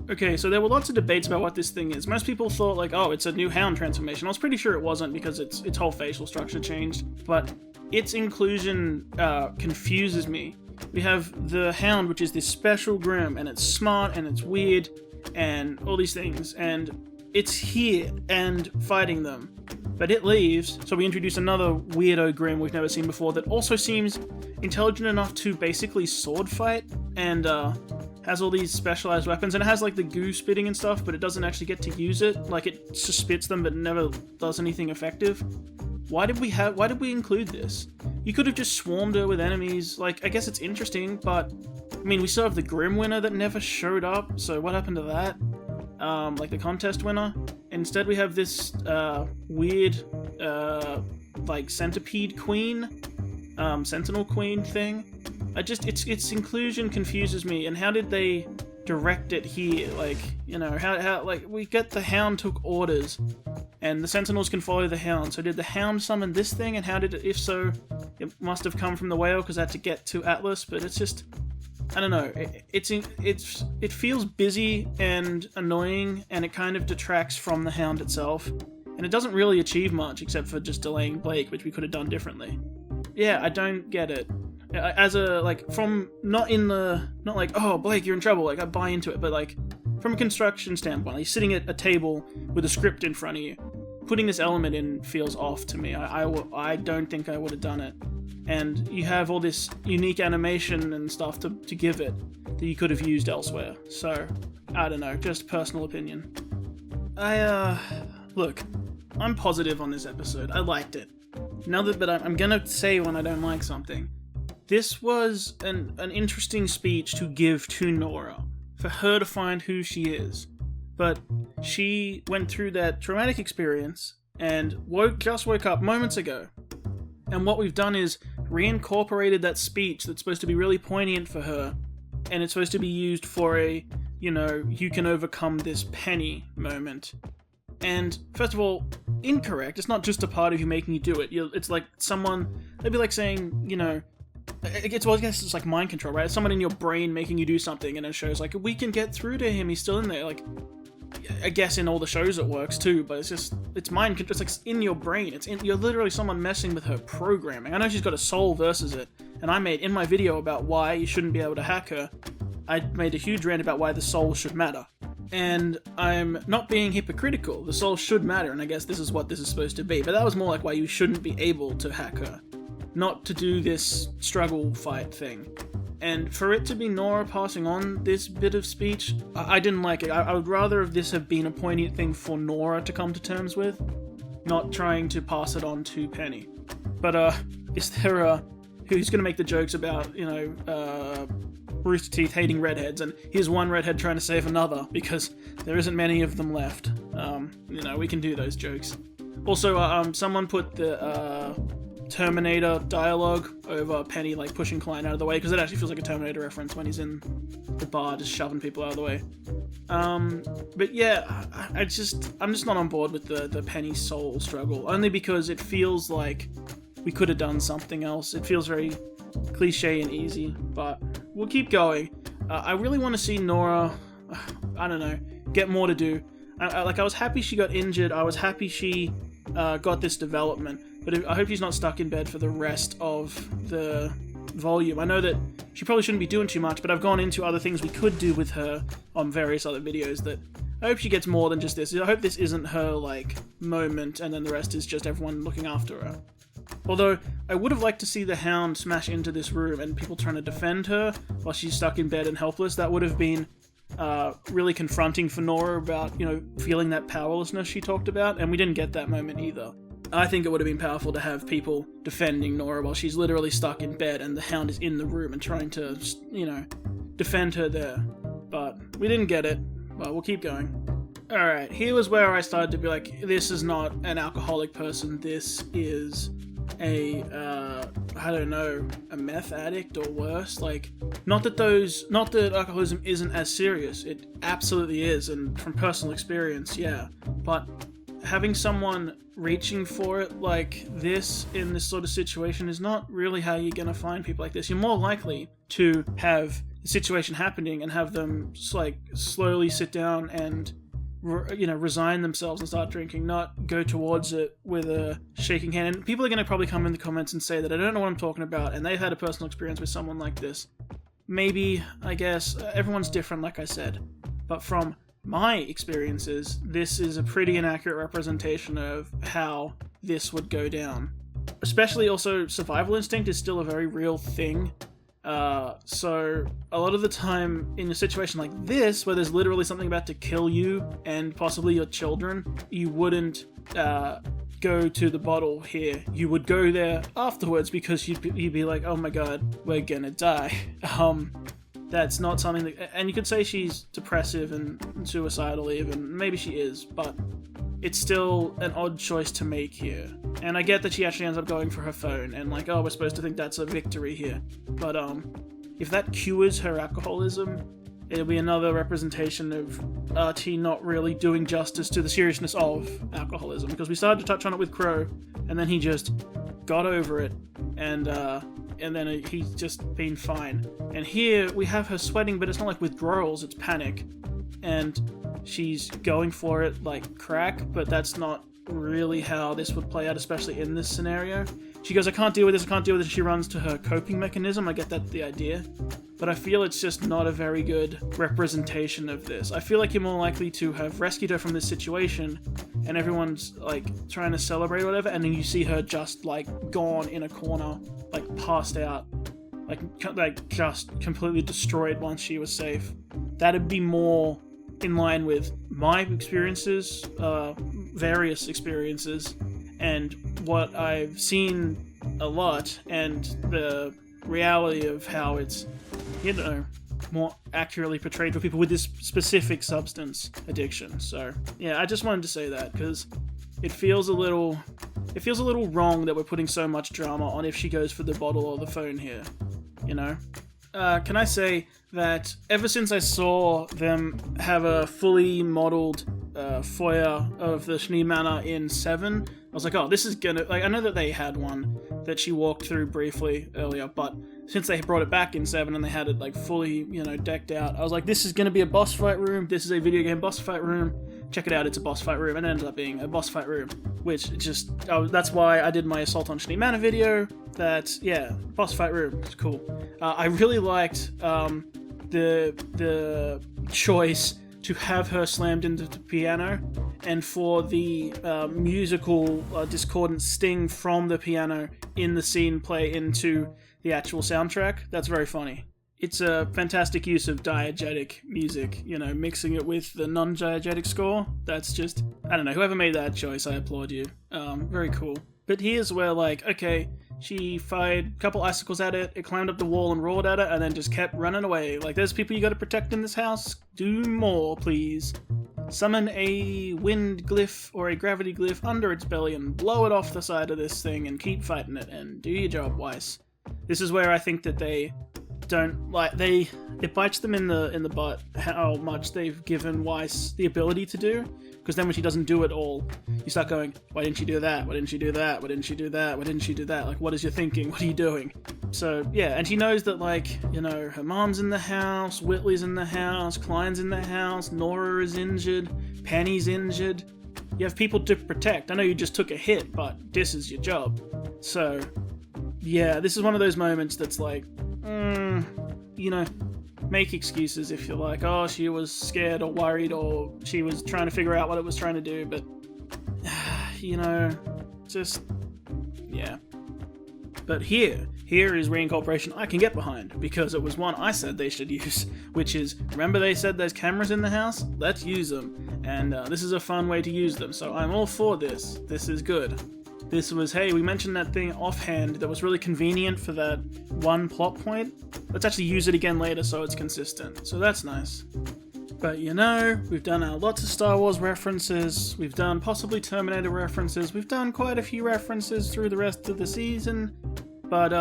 Okay, so there were lots of debates about what this thing is. Most people thought, like, oh, it's a new hound transformation. I was pretty sure it wasn't because its whole facial structure changed. But its inclusion confuses me. We have the hound, which is this special grim, and it's smart, and it's weird, and all these things. And it's here and fighting them. But it leaves, so we introduce another weirdo grim we've never seen before that also seems intelligent enough to basically sword fight, and has all these specialized weapons, and it has like the goo spitting and stuff, but it doesn't actually get to use it. Like, it just spits them but never does anything effective. Why did we include this? You could have just swarmed her with enemies. Like, I guess it's interesting, but I mean, we still have the Grim winner that never showed up, so what happened to that? Like the contest winner. Instead we have this weird like centipede queen, sentinel queen thing. Its inclusion confuses me, and how did they direct it here? Like, you know, how like, we get the hound took orders, and the sentinels can follow the hound, so did the hound summon this thing, and how did it, if so, it must have come from the whale because I had to get to Atlas, but it's just, I don't know, it feels busy and annoying, and it kind of detracts from the hound itself, and it doesn't really achieve much except for just delaying Blake, which we could have done differently. Yeah, I don't get it. As a, like, from, not like, oh, Blake, you're in trouble, like, I buy into it, but, like, from a construction standpoint, like, sitting at a table with a script in front of you, putting this element in feels off to me. I don't think I would have done it. And you have all this unique animation and stuff to give it that you could have used elsewhere. So, I don't know, just personal opinion. Look, I'm positive on this episode. I liked it. But I'm gonna say when I don't like something. This was an interesting speech to give to Nora, for her to find who she is. But she went through that traumatic experience and just woke up moments ago. And what we've done is reincorporated that speech that's supposed to be really poignant for her, and it's supposed to be used for a, you know, you can overcome this Penny moment. And, first of all, incorrect. It's not just a part of you making you do it. It's like someone, they'd be like saying, you know, I guess it's like mind control, right? It's someone in your brain making you do something, and it shows like, we can get through to him, he's still in there. Like, I guess in all the shows it works too, but it's mind control. It's like in your brain. You're literally someone messing with her programming. I know she's got a soul versus it, and I made, in my video about why you shouldn't be able to hack her, I made a huge rant about why the soul should matter. And I'm not being hypocritical. The soul should matter, and I guess this is what this is supposed to be. But that was more like why you shouldn't be able to hack her. Not to do this struggle fight thing. And for it to be Nora passing on this bit of speech, I didn't like it. I would rather have this have been a poignant thing for Nora to come to terms with, not trying to pass it on to Penny. But, is there who's gonna make the jokes about, you know, Rooster Teeth hating redheads, and here's one redhead trying to save another, because there isn't many of them left. You know, we can do those jokes. Also, someone put the, Terminator dialogue over Penny, like, pushing Klein out of the way, because it actually feels like a Terminator reference when he's in the bar just shoving people out of the way. But yeah, I'm just not on board with the Penny soul struggle, only because it feels like we could have done something else. It feels very cliche and easy, but we'll keep going. I really want to see Nora, I don't know, get more to do. I was happy she got injured, I was happy she got this development, but I hope she's not stuck in bed for the rest of the volume. I know that she probably shouldn't be doing too much, but I've gone into other things we could do with her on various other videos that I hope she gets more than just this. I hope this isn't her, like, moment, and then the rest is just everyone looking after her. Although, I would have liked to see the Hound smash into this room and people trying to defend her while she's stuck in bed and helpless. That would have been really confronting for Nora about, you know, feeling that powerlessness she talked about, and we didn't get that moment either. I think it would have been powerful to have people defending Nora while she's literally stuck in bed and the Hound is in the room and trying to, you know, defend her there. But we didn't get it, but we'll keep going. Alright, here was where I started to be like, this is not an alcoholic person, this is a, I don't know, a meth addict or worse. Like, not that alcoholism isn't as serious, it absolutely is, and from personal experience, yeah, but having someone reaching for it like this in this sort of situation is not really how you're gonna find people like this. You're more likely to have the situation happening and have them like slowly sit down and resign themselves and start drinking, not go towards it with a shaking hand. And people are going to probably come in the comments and say that I don't know what I'm talking about, and they've had a personal experience with someone like this. Maybe, I guess, everyone's different, like I said. But from my experiences, this is a pretty inaccurate representation of how this would go down. Especially also, survival instinct is still a very real thing. So a lot of the time in a situation like this, where there's literally something about to kill you and possibly your children, you wouldn't go to the bottle here. You would go there afterwards because you'd be like, oh my god, we're gonna die. That's not something that... And you could say she's depressive and suicidal even. Maybe she is, but it's still an odd choice to make here. And I get that she actually ends up going for her phone and like, oh, we're supposed to think that's a victory here. But if that cures her alcoholism, it'll be another representation of RT not really doing justice to the seriousness of alcoholism. Because we started to touch on it with Crow, and then he just got over it, and then he's just been fine. And here we have her sweating, but it's not like withdrawals, it's panic. And she's going for it like crack, but that's not really how this would play out, especially in this scenario. She goes, I can't deal with this, and she runs to her coping mechanism. I get that's the idea. But I feel it's just not a very good representation of this. I feel like you're more likely to have rescued her from this situation, and everyone's like trying to celebrate or whatever, and then you see her just like gone in a corner, like passed out, like just completely destroyed once she was safe. That'd be more in line with my experiences, various experiences, and what I've seen a lot, and the reality of how it's, more accurately portrayed for people with this specific substance addiction. So, yeah, I just wanted to say that, because it feels a little wrong that we're putting so much drama on if she goes for the bottle or the phone here, Can I say that ever since I saw them have a fully modeled foyer of the Schnee Manor in 7, I was like, oh, this is gonna... Like, I know that they had one that she walked through briefly earlier, but since they brought it back in 7 and they had it, like, fully, decked out, I was like, this is gonna be a boss fight room, this is a video game boss fight room, check it out, it's a boss fight room, and it ended up being a boss fight room, which just... that's why I did my Assault on Schnee Manor video. That, yeah, boss fight room, it's cool. I really liked the choice to have her slammed into the piano, and for the musical discordant sting from the piano in the scene play into the actual soundtrack. That's very funny. It's a fantastic use of diegetic music, mixing it with the non-diegetic score. That's just, I don't know, whoever made that choice, I applaud you. Very cool. But here's where, okay, she fired a couple icicles at it, it climbed up the wall and roared at it, and then just kept running away. Like, there's people you gotta protect in this house. Do more, please. Summon a wind glyph or a gravity glyph under its belly and blow it off the side of this thing and keep fighting it, and do your job, Weiss. This is where I think that they don't, it bites them in the butt how much they've given Weiss the ability to do. Because then when she doesn't do it all, you start going, why didn't she do that? Why didn't she do that? Why didn't she do that? Why didn't she do that? Like, what is your thinking? What are you doing? So, yeah, and she knows that, her mom's in the house, Whitley's in the house, Klein's in the house, Nora is injured, Penny's injured. You have people to protect. I know you just took a hit, but this is your job. So, yeah, this is one of those moments that's like, make excuses if you're like, oh, she was scared or worried or she was trying to figure out what it was trying to do, but, just, yeah. But here is reincorporation I can get behind, because it was one I said they should use, which is, remember they said there's cameras in the house? Let's use them, and this is a fun way to use them, so I'm all for this. This is good. This was, hey, we mentioned that thing offhand that was really convenient for that one plot point. Let's actually use it again later so it's consistent. So that's nice. But we've done lots of Star Wars references, we've done possibly Terminator references, we've done quite a few references through the rest of the season, but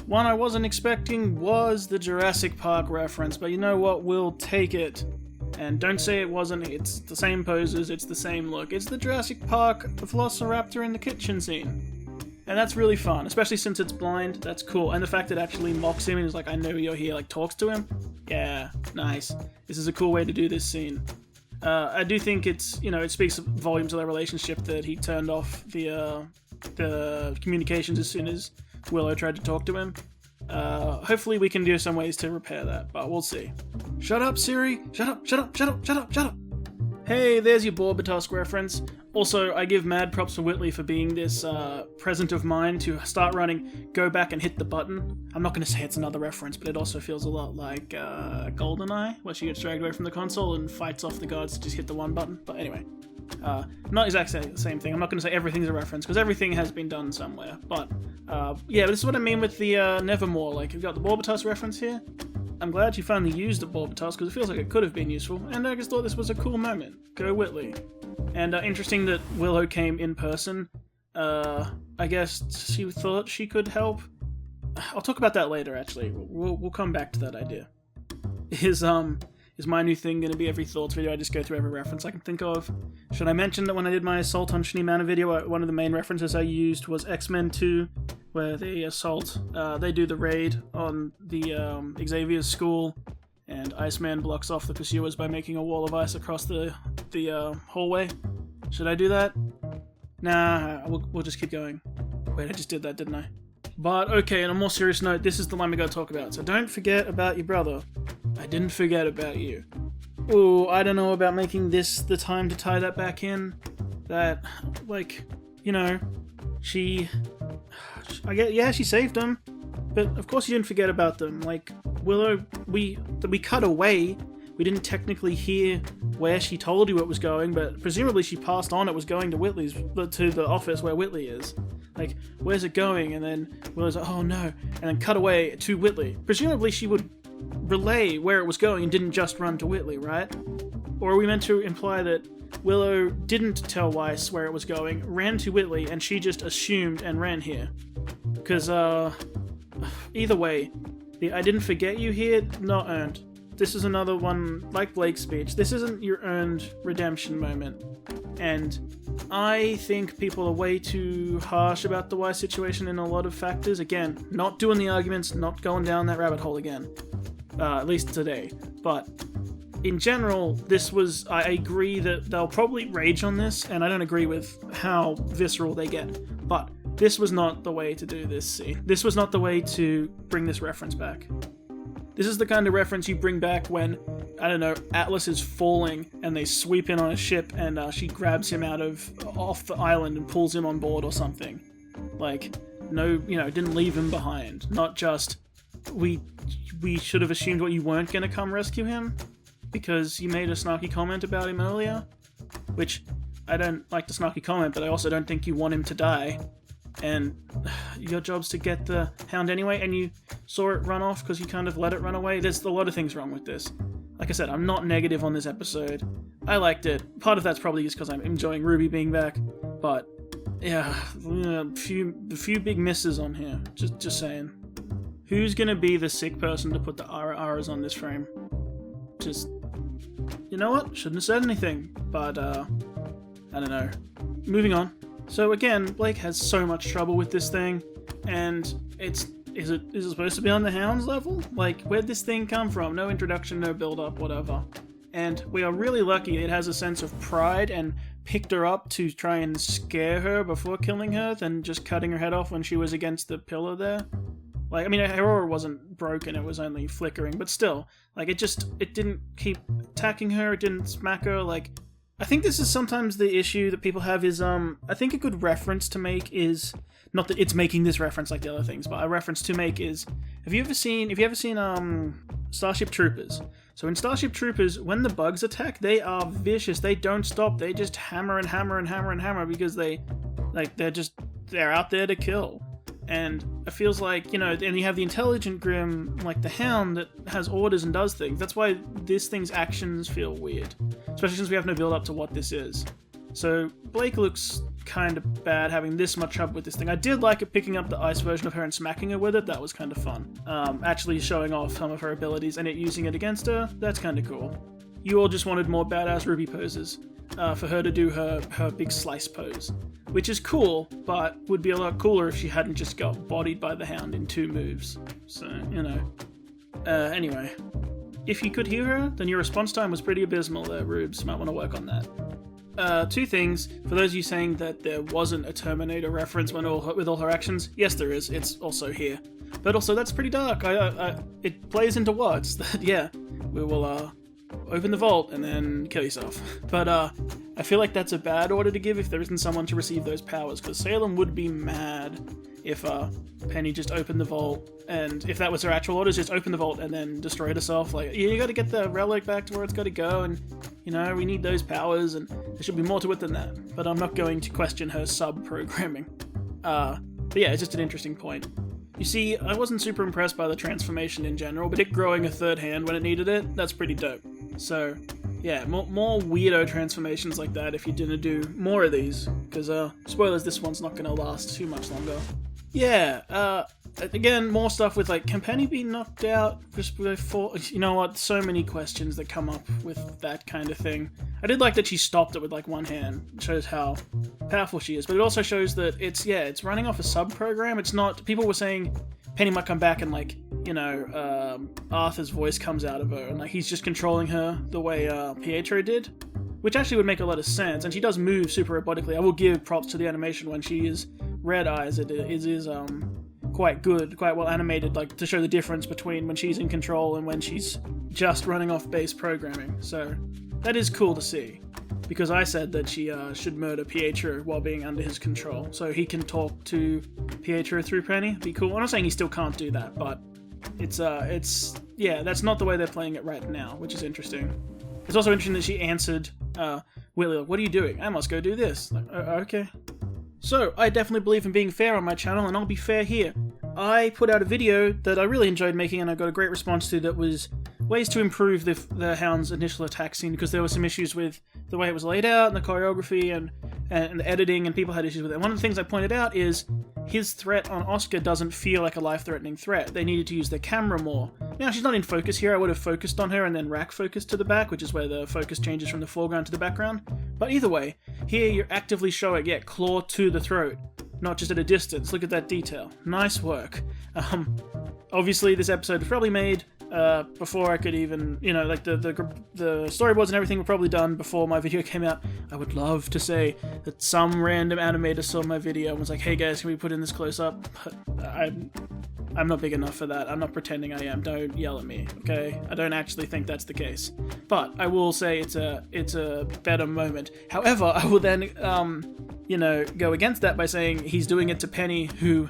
one I wasn't expecting was the Jurassic Park reference, but you know what, we'll take it. And don't say it wasn't, it's the same poses, it's the same look. It's the Jurassic Park Velociraptor in the kitchen scene. And that's really fun, especially since it's blind, that's cool. And the fact that it actually mocks him and is like, I know you're here, talks to him. Yeah, nice. This is a cool way to do this scene. I do think it's, it speaks volumes of their relationship that he turned off the communications as soon as Willow tried to talk to him. Hopefully we can do some ways to repair that, but we'll see. Shut up, Siri! Shut up, shut up, shut up, shut up, shut up! Hey, there's your Borbatask reference. Also, I give mad props to Whitley for being this present of mind to start running, go back and hit the button. I'm not going to say it's another reference, but it also feels a lot like GoldenEye, where she gets dragged away from the console and fights off the guards to just hit the one button. But anyway, not exactly the same thing. I'm not going to say everything's a reference, because everything has been done somewhere. But yeah, this is what I mean with the Nevermore. Like, you've got the Borbatask reference here. I'm glad you finally used the Borbatask, because it feels like it could have been useful, and I just thought this was a cool moment. Go Whitley. And interesting that Willow came in person. I guess she thought she could help. I'll talk about that later, actually. We'll come back to that idea. Is my new thing going to be every thoughts video? I just go through every reference I can think of. Should I mention that when I did my Assault on Shinny Manor video, one of the main references I used was X-Men 2, where they assault, they do the raid on the Xavier's school, and Iceman blocks off the pursuers by making a wall of ice across the hallway. Should I do that? Nah, we'll just keep going. Wait, I just did that, didn't I? But okay, on a more serious note, this is the line we gotta talk about. So don't forget about your brother. I didn't forget about you. Ooh, I don't know about making this the time to tie that back in. That, like, she saved them, but of course you didn't forget about them. Like, Willow, we cut away. We didn't technically hear where she told you it was going, but presumably she passed on it was going to to the office where Whitley is. Like, where's it going? And then Willow's like, oh no, and then cut away to Whitley. Presumably she would relay where it was going and didn't just run to Whitley, right? Or are we meant to imply that Willow didn't tell Weiss where it was going, ran to Whitley, and she just assumed and ran here? Because, either way, the I didn't forget you here, not earned. This is another one, like Blake's speech, this isn't your earned redemption moment. And I think people are way too harsh about the Weiss situation in a lot of factors. Again, not doing the arguments, not going down that rabbit hole again. At least today. But in general, this was, I agree that they'll probably rage on this, and I don't agree with how visceral they get. But this was not the way to do this scene. This was not the way to bring this reference back. This is the kind of reference you bring back when, I don't know, Atlas is falling and they sweep in on a ship and she grabs him off the island and pulls him on board or something. Like, no, didn't leave him behind. Not just, we should have assumed what you weren't going to come rescue him because you made a snarky comment about him earlier. Which, I don't like the snarky comment, but I also don't think you want him to die. And your job's to get the hound anyway, and you saw it run off because you kind of let it run away. There's a lot of things wrong with this. Like I said, I'm not negative on this episode. I liked it. Part of that's probably just because I'm enjoying RWBY being back. But, yeah, a few big misses on here. Just saying. Who's gonna be the sick person to put the Aras on this frame? Just, you know what? Shouldn't have said anything. But, I don't know. Moving on. So again, Blake has so much trouble with this thing, and is it supposed to be on the Hound's level? Like, where'd this thing come from? No introduction, no build-up, whatever. And we are really lucky it has a sense of pride and picked her up to try and scare her before killing her than just cutting her head off when she was against the pillar there. Like, I mean, her aura wasn't broken, it was only flickering, but still, like, it didn't keep attacking her, it didn't smack her, like... I think this is sometimes the issue that people have is, I think a good reference to make is, not that it's making this reference like the other things, but a reference to make is, have you ever seen Starship Troopers? So in Starship Troopers, when the bugs attack, they are vicious, they don't stop, they just hammer and hammer and hammer and hammer because they're out there to kill. And it feels like, and you have the intelligent Grim, like the Hound, that has orders and does things. That's why this thing's actions feel weird. Especially since we have no build up to what this is. So, Blake looks kind of bad having this much trouble with this thing. I did like it picking up the ice version of her and smacking her with it. That was kind of fun. Actually showing off some of her abilities and it using it against her, that's kind of cool. You all just wanted more badass RWBY poses. For her to do her big slice pose. Which is cool, but would be a lot cooler if she hadn't just got bodied by the Hound in 2 moves. So, anyway. if you could hear her, then your response time was pretty abysmal there, Rubes. Might want to work on that. Two things. For those of you saying that there wasn't a Terminator reference with all her actions, yes there is. It's also here. But also, that's pretty dark. It plays into words that, yeah, we will open the vault and then kill yourself. But I feel like that's a bad order to give if there isn't someone to receive those powers, because Salem would be mad if Penny just opened the vault, and if that was her actual orders, just open the vault and then destroyed herself. Like, you gotta get the relic back to where it's gotta go, and, you know, we need those powers, and there should be more to it than that. But I'm not going to question her sub-programming. But yeah, it's just an interesting point. You see, I wasn't super impressed by the transformation in general, but it growing a third hand when it needed it, that's pretty dope. So, yeah, more weirdo transformations like that if you didn't do more of these, because, spoilers, this one's not gonna last too much longer. Yeah, again, more stuff with, like, can Penny be knocked out just before? You know what, so many questions that come up with that kind of thing. I did like that she stopped it with, like, one hand. It shows how powerful she is, but it also shows that it's running off a sub-program. It's not, people were saying Penny might come back and, like, you know, Arthur's voice comes out of her, and, like, he's just controlling her the way Pietro did, which actually would make a lot of sense, and she does move super robotically. I will give props to the animation when she is Red Eyes. It is quite good, quite well animated, like, to show the difference between when she's in control and when she's just running off base programming. So that is cool to see, because I said that she should murder Pietro while being under his control, so he can talk to Pietro through Penny. Be cool. I'm not saying he still can't do that, but it's yeah, that's not the way they're playing it right now, which is interesting. It's also interesting that she answered Willie, like, what are you doing? I must go do this. Like, okay. So, I definitely believe in being fair on my channel, and I'll be fair here. I put out a video that I really enjoyed making, and I got a great response to, that was ways to improve the Hound's initial attack scene, because there were some issues with the way it was laid out, and the choreography, and the editing, and people had issues with it. And one of the things I pointed out is his threat on Oscar doesn't feel like a life-threatening threat. They needed to use their camera more. Now, she's not in focus here. I would have focused on her and then rack focus to the back, which is where the focus changes from the foreground to the background. But either way, here you're actively showing, yeah, claw to the throat, not just at a distance. Look at that detail. Nice work. Obviously, this episode was probably made before I could even, you know, like the storyboards and everything were probably done before my video came out. I would love to say that some random animator saw my video and was like, hey guys, can we put in this close up? But I'm not big enough for that. I'm not pretending I am. Don't yell at me, okay? I don't actually think that's the case. But I will say it's a better moment. However, I will then, you know, go against that by saying he's doing it to Penny, who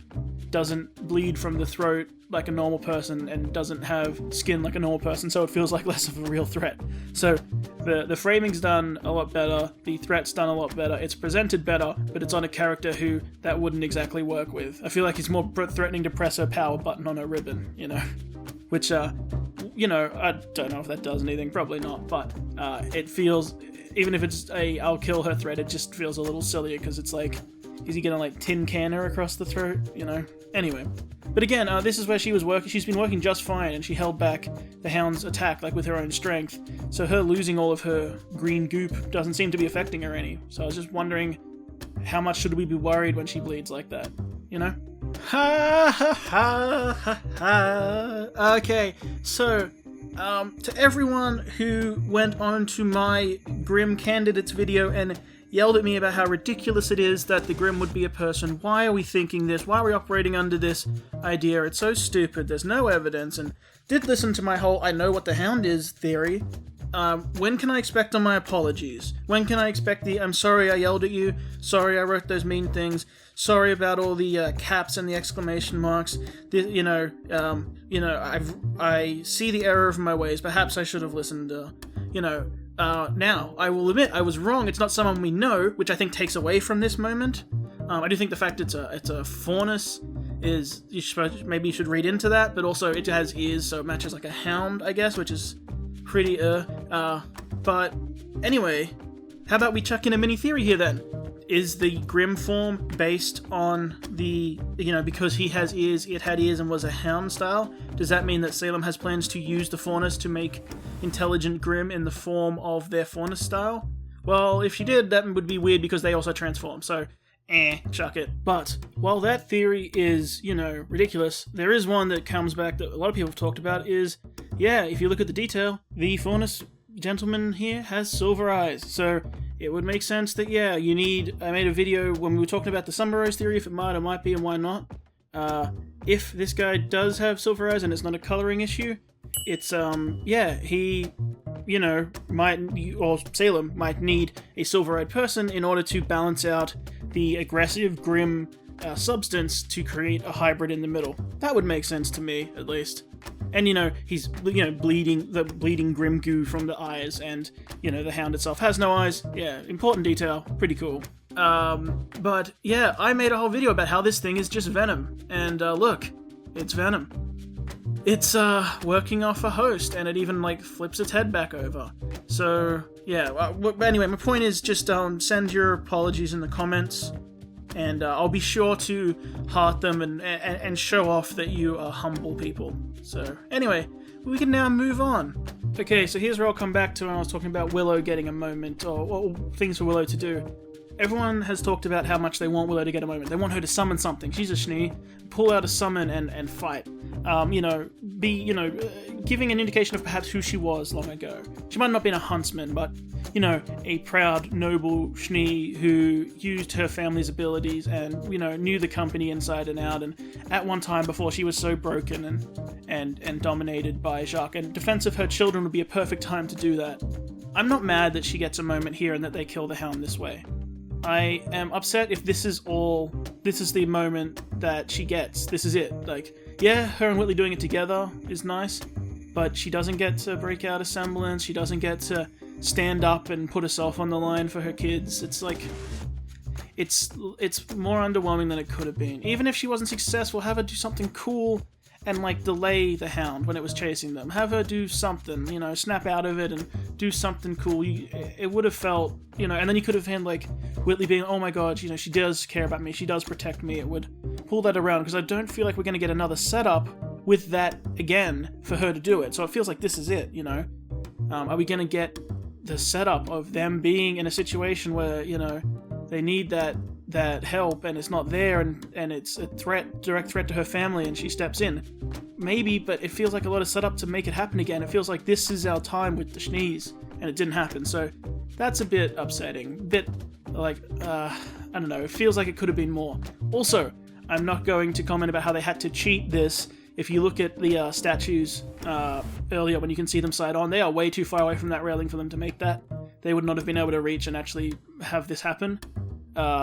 doesn't bleed from the throat like a normal person and doesn't have skin like a normal person, so it feels like less of a real threat. So the framing's done a lot better, the threat's done a lot better, it's presented better, but it's on a character who that wouldn't exactly work with. I feel like it's more threatening to press her power button on her ribbon, you know? Which, you know, I don't know if that does anything, probably not, but it feels, even if it's a I'll kill her threat, it just feels a little sillier, because it's like, is he gonna, like, tin can her across the throat, you know? Anyway. But again, this is where she was working. She's been working just fine, and she held back the Hound's attack, like, with her own strength. So her losing all of her green goop doesn't seem to be affecting her any. So I was just wondering, how much should we be worried when she bleeds like that? You know? Ha ha ha ha ha. Okay, so, to everyone who went on to my Grim Candidates video and yelled at me about how ridiculous it is that the Grim would be a person. Why are we thinking this? Why are we operating under this idea? It's so stupid. There's no evidence. And did listen to my whole I know what the Hound is theory. When can I expect on my apologies? When can I expect the I'm sorry I yelled at you, sorry I wrote those mean things, sorry about all the caps and the exclamation marks, I see the error of my ways, perhaps I should have listened, now, I will admit, I was wrong. It's not someone we know, which I think takes away from this moment. I do think the fact it's a faunus is, maybe you should read into that, but also it has ears, so it matches like a hound, I guess, which is pretty, but anyway, how about we chuck in a mini theory here then? Is the Grim form based on the, because he has ears, it had ears and was a hound style? Does that mean that Salem has plans to use the faunus to make intelligent Grim in the form of their faunus style? Well, if she did, that would be weird because they also transform. So chuck it. But while that theory is, ridiculous, there is one that comes back that a lot of people have talked about is, yeah, if you look at the detail, the Faunus gentleman here has silver eyes. So it would make sense that, yeah, I made a video when we were talking about the Summer Rose theory, if it might be, and why not. If this guy does have silver eyes and it's not a coloring issue, it's, he, or Salem might need a silver-eyed person in order to balance out the aggressive, grim substance to create a hybrid in the middle. That would make sense to me, at least. And, he's, bleeding grim goo from the eyes, and, the hound itself has no eyes. Yeah, important detail. Pretty cool. But, yeah, I made a whole video about how this thing is just venom. And, look, it's venom. It's, working off a host, and it even, flips its head back over. So, yeah, anyway, my point is just, send your apologies in the comments, and, I'll be sure to heart them and show off that you are humble people. So, anyway, we can now move on. Okay, so here's where I'll come back to when I was talking about Willow getting a moment, or things for Willow to do. Everyone has talked about how much they want Willow to get a moment. They want her to summon something. She's a Schnee. Pull out a summon and fight. Giving an indication of perhaps who she was long ago. She might not have been a huntsman, but, a proud, noble Schnee who used her family's abilities and, knew the company inside and out. And at one time before she was so broken and dominated by Jacques, and defense of her children would be a perfect time to do that. I'm not mad that she gets a moment here and that they kill the hound this way. I am upset if this is the moment that she gets. This is it. Her and Whitley doing it together is nice, but she doesn't get to break out a semblance. She doesn't get to stand up and put herself on the line for her kids. It's more underwhelming than it could have been. Even if she wasn't successful, have her do something cool and delay the hound when it was chasing them. Have her do something, snap out of it and do something cool. It would have felt, and then you could have had Whitley being, oh my god, she does care about me, she does protect me. It would pull that around, because I don't feel like we're going to get another setup with that again for her to do it. So it feels like this is it, Are we going to get the setup of them being in a situation where, they need that help and it's not there, and it's a direct threat to her family, and she steps in? Maybe, but it feels like a lot of setup to make it happen again. It feels like this is our time with the Schnees, and it didn't happen. So that's a bit upsetting. I don't know, it feels like it could have been more. Also, I'm not going to comment about how they had to cheat this. If you look at the statues earlier, when you can see them side on, they are way too far away from that railing for them to make that. They would not have been able to reach and actually have this happen.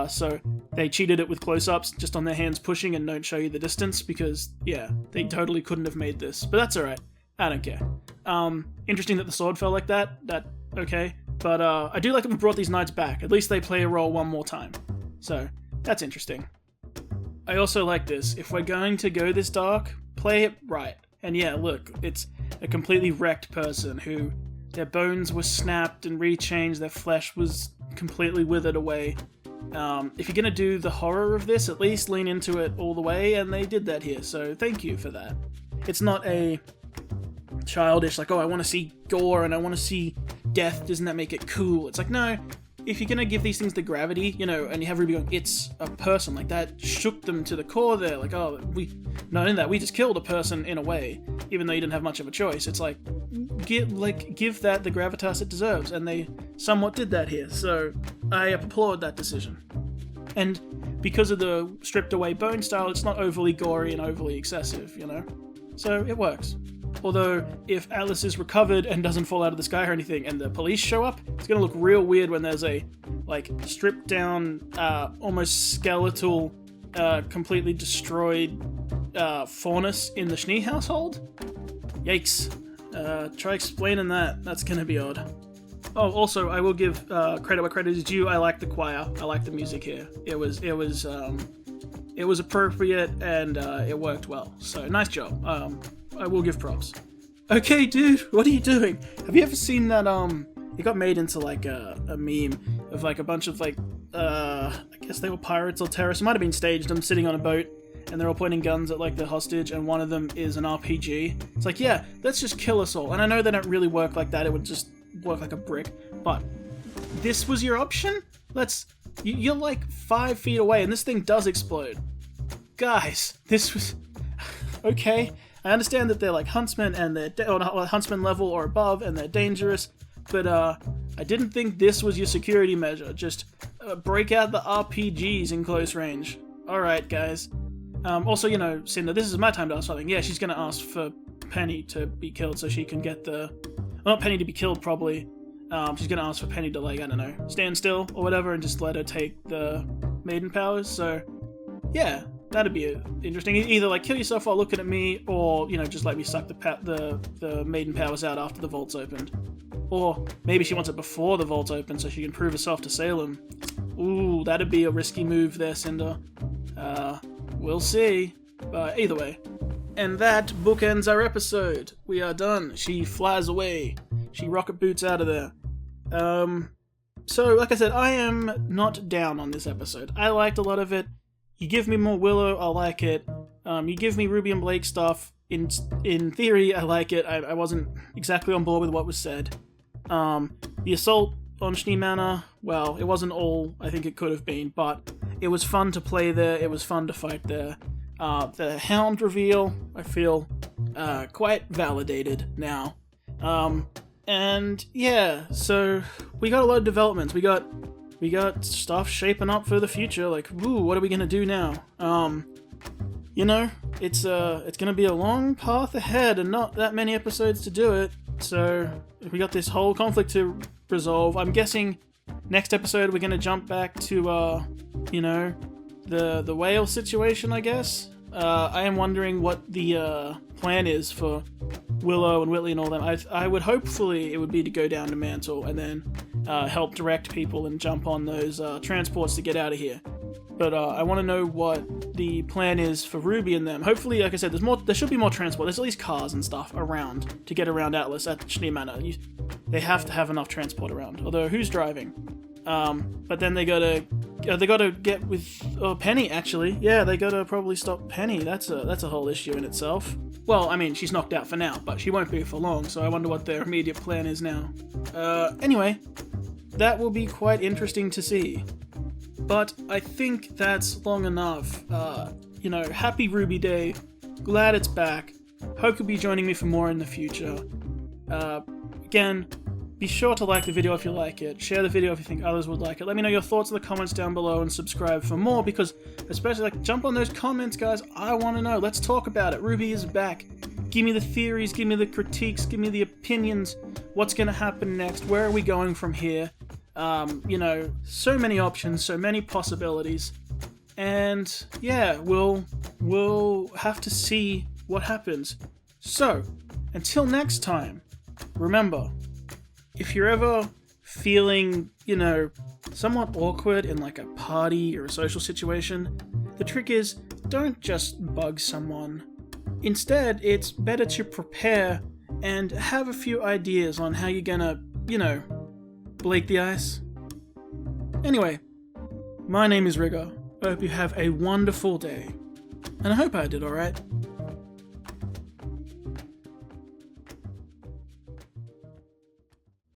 So they cheated it with close-ups just on their hands pushing and don't show you the distance, because, yeah, they totally couldn't have made this. But that's alright. I don't care. Interesting that the sword fell like that. Okay. But I do like that we brought these knights back. At least they play a role one more time. So, that's interesting. I also like this. If we're going to go this dark, play it right. And yeah, look, it's a completely wrecked person who their bones were snapped and rechanged, their flesh was completely withered away. If you're going to do the horror of this, at least lean into it all the way, and they did that here, so thank you for that. It's not a childish, oh, I want to see gore and I want to see death, doesn't that make it cool? It's no, if you're going to give these things the gravity, and you have RWBY going, it's a person, that shook them to the core there, we just killed a person in a way, even though you didn't have much of a choice. It's give that the gravitas it deserves, and they somewhat did that here, so I applaud that decision. And because of the stripped away bone style, it's not overly gory and overly excessive, so it works. Although, if Atlas is recovered and doesn't fall out of the sky or anything, and the police show up, it's gonna look real weird when there's a, stripped down, almost skeletal, completely destroyed, Faunus in the Schnee household? Yikes. Try explaining that. That's gonna be odd. Oh, also, I will give credit where credit is due. I like the choir. I like the music here. It was appropriate, and it worked well. So, nice job. I will give props. Okay, dude, what are you doing? Have you ever seen that, it got made into, a meme of, a bunch of, I guess they were pirates or terrorists. It might have been staged. I'm sitting on a boat, and they're all pointing guns at, the hostage, and one of them is an RPG. It's yeah, let's just kill us all. And I know they don't really work like that. It would just work like a brick. But this was your option? Let's You're like 5 feet away, and this thing does explode. Guys, this was... Okay, I understand that they're like huntsmen, and they're huntsman level or above, and they're dangerous, but I didn't think this was your security measure. Just break out the RPGs in close range. Alright, guys. Also, you know, Cinder, this is my time to ask something. Yeah, she's gonna ask for Penny to be killed so she can get the... Well, not Penny to be killed, probably. She's gonna ask for Penny to, like, I don't know, stand still or whatever and just let her take the maiden powers, so... Yeah, that'd be interesting. Either, like, kill yourself while looking at me, or, you know, just let me suck the maiden powers out after the vault's opened. Or maybe she wants it before the vault's open so she can prove herself to Salem. Ooh, that'd be a risky move there, Cinder. We'll see. But either way. And that bookends our episode. We are done. She flies away. She rocket boots out of there. So, like I said, I am not down on this episode. I liked a lot of it. You give me more Willow, I like it. You give me Ruby and Blake stuff. In theory, I like it. I wasn't exactly on board with what was said. The assault on Schnee Manor, well, it wasn't all I think it could have been, but it was fun to play there, it was fun to fight there. The Hound reveal, I feel quite validated now. And yeah, so we got a lot of developments. We got stuff shaping up for the future, like, ooh, what are we gonna do now? You know, it's gonna be a long path ahead and not that many episodes to do it, so we got this whole conflict to resolve. I'm guessing next episode we're gonna jump back to, you know, the whale situation, I guess. I am wondering what the plan is for Willow and Whitley and all them. I would hopefully it would be to go down to Mantle and then help direct people and jump on those transports to get out of here. But I want to know what the plan is for Ruby and them. Hopefully, like I said, there should be more transport. There's at least cars and stuff around to get around Atlas at Schnee Manor. They have to have enough transport around. Although, who's driving? But then they gotta get with Penny. Actually, yeah, they gotta probably stop Penny. That's a whole issue in itself. Well, I mean, she's knocked out for now, but she won't be for long. So I wonder what their immediate plan is now. Anyway, that will be quite interesting to see. But I think that's long enough. You know, happy RWBY Day. Glad it's back. Hope you'll be joining me for more in the future. Again, be sure to like the video if you like it. Share the video if you think others would like it. Let me know your thoughts in the comments down below and subscribe for more, because especially, like, jump on those comments, guys. I want to know. Let's talk about it. RWBY is back. Give me the theories, give me the critiques, give me the opinions. What's going to happen next? Where are we going from here? You know, so many options, so many possibilities. And yeah, we'll have to see what happens. So, until next time, remember, if you're ever feeling, you know, somewhat awkward in like a party or a social situation, the trick is, don't just bug someone. Instead, it's better to prepare and have a few ideas on how you're gonna, you know, break the ice. Anyway, my name is Rigger. I hope you have a wonderful day. And I hope I did alright.